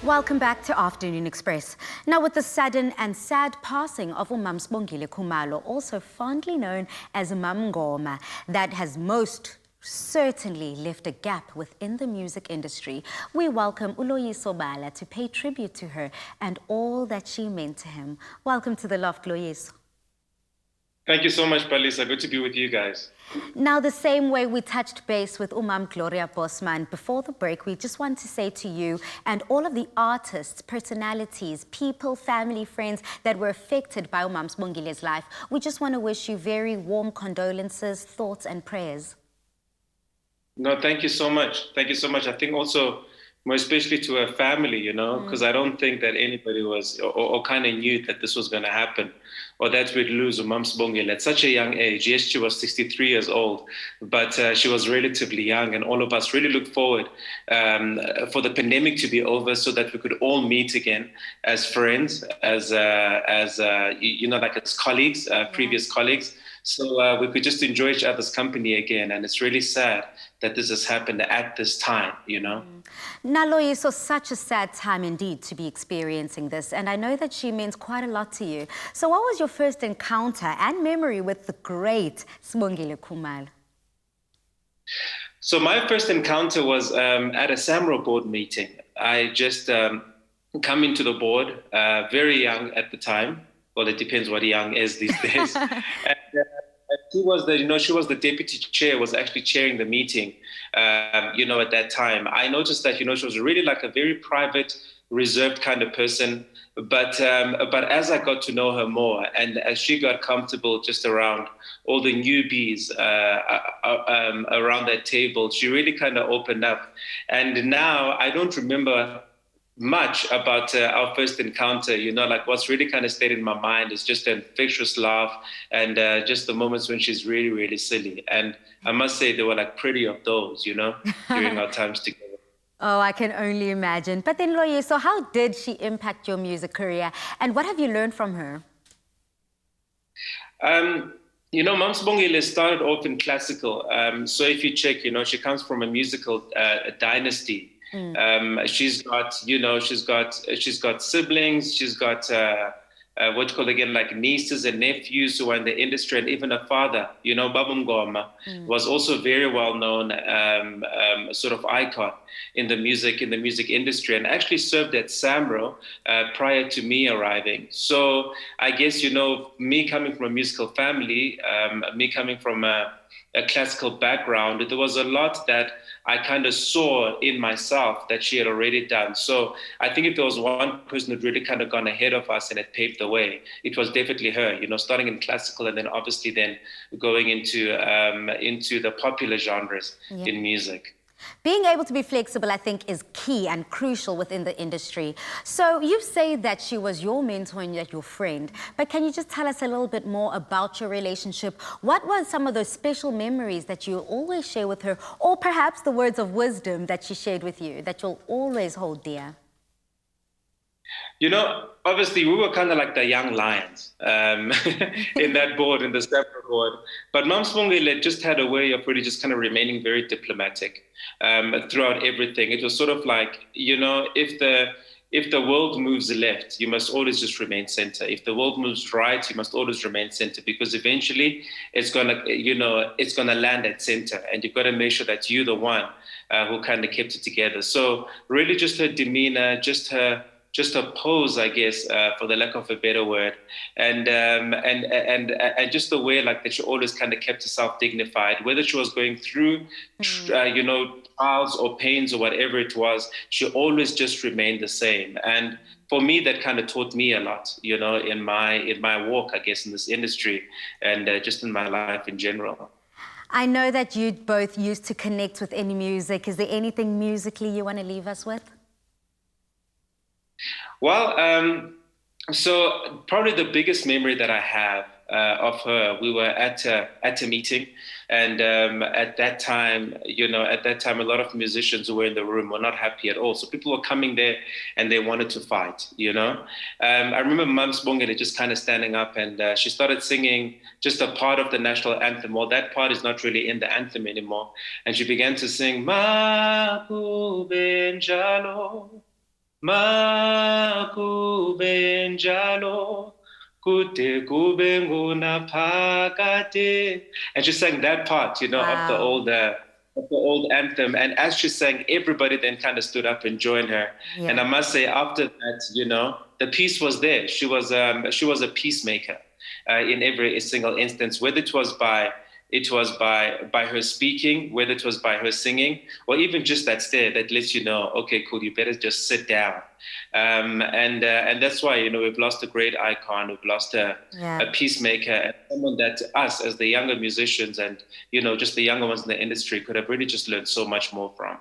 Welcome back to Afternoon Express. Now, with the sudden and sad passing of Sibongile Khumalo, also fondly known as Mam Ngoma, that has most certainly left a gap within the music industry, we welcome Loyiso Bala to pay tribute to her and all that she meant to him. Welcome to the Loft, Loyiso. Thank you so much, Palisa. Good to be with you guys. Now, the same way we touched base with Gloria Bosman before the break, we just want to say to you and all of the artists, personalities, people, family, friends that were affected by Sibongile's life, we just want to wish you very warm condolences, thoughts and prayers. No, thank you so much. Thank you so much. I think also, more especially to her family, you know, because I don't think that anybody was or kind of knew that this was going to happen or that we'd lose Sibongile at such a young age. Yes, she was 63 years old, but she was relatively young, and all of us really looked forward for the pandemic to be over so that we could all meet again as friends, as you know, like as colleagues, previous colleagues. So we could just enjoy each other's company again. And it's really sad that this has happened at this time, you know. Now, Loyiso, such a sad time indeed to be experiencing this. And I know that she means quite a lot to you. So what was your first encounter and memory with the great Sibongile Khumalo? So my first encounter was at a SAMRO board meeting. I just come into the board, very young at the time. Well, it depends what young is these days. And she was the deputy chair, was actually chairing the meeting, you know, at that time. I noticed that, you know, she was really like a very private, reserved kind of person. But as I got to know her more and as she got comfortable just around all the newbies around that table, she really kind of opened up. And now I don't remember much about our first encounter, you know, like what's really kind of stayed in my mind is just an infectious laugh and just the moments when she's really, really silly. And I must say there were like pretty of those, you know, during our times together. Oh, I can only imagine. But then, Loyiso, so how did she impact your music career and what have you learned from her? You know, Sibongile started off in classical. So if you check, you know, she comes from a musical dynasty. She's got siblings. She's got what you call again, like nieces and nephews who are in the industry, and even a father. You know, Baba Ngoma was also very well known, sort of icon in the music industry, and actually served at SAMRO prior to me arriving. So I guess, you know, me coming from a musical family, me coming from a classical background, there was a lot that I kind of saw in myself that she had already done. So I think if there was one person who'd really kind of gone ahead of us and had paved the way, it was definitely her, you know, starting in classical and then obviously then going into the popular genres in music. Being able to be flexible, I think, is key and crucial within the industry. So you say that she was your mentor and your friend, but can you just tell us a little bit more about your relationship? What were some of those special memories that you always share with her, or perhaps the words of wisdom that she shared with you that you'll always hold dear? You know, obviously, we were kind of like the young lions in that board, in the separate board. But Sibongile just had a way of really just kind of remaining very diplomatic throughout everything. It was sort of like, you know, if the world moves left, you must always just remain center. If the world moves right, you must always remain center, because eventually it's gonna land at center, and you've got to make sure that you're the one who kind of kept it together. So really, just her demeanor, just her pose, I guess, for the lack of a better word, and just the way like that she always kind of kept herself dignified, whether she was going through, you know, trials or pains or whatever it was, she always just remained the same. And for me, that kind of taught me a lot, you know, in my walk, I guess, in this industry and just in my life in general. I know that you both used to connect with any music. Is there anything musically you want to leave us with? Well, so probably the biggest memory that I have of her, we were at a meeting, and at that time, you know, a lot of musicians who were in the room were not happy at all. So people were coming there and they wanted to fight, you know. I remember Sibongile just kind of standing up, and she started singing just a part of the national anthem. Well, that part is not really in the anthem anymore. And she began to sing, Ma Benjalo. Makube njalo, kude kube ngunaphakade. And she sang that part, Wow. of the old anthem. And as she sang, everybody then kind of stood up and joined her. And Yeah. I must say, after that, the peace was there. She was a peacemaker in every single instance, whether it was by her speaking, whether it was by her singing, or even just that stare that lets you know, okay, cool, you better just sit down. And that's why we've lost a great icon, we've lost Yeah. a peacemaker, and someone that us as the younger musicians and just the younger ones in the industry could have really just learned so much more from.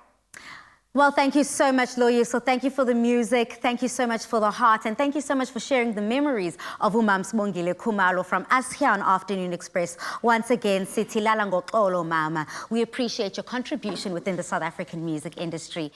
Well, thank you so much, Loyiso. Thank you for the music. Thank you so much for the heart. And thank you so much for sharing the memories of Sibongile Khumalo from us here on Afternoon Express. Once again, Sitilala Ngoxolo Mama. We appreciate your contribution within the South African music industry.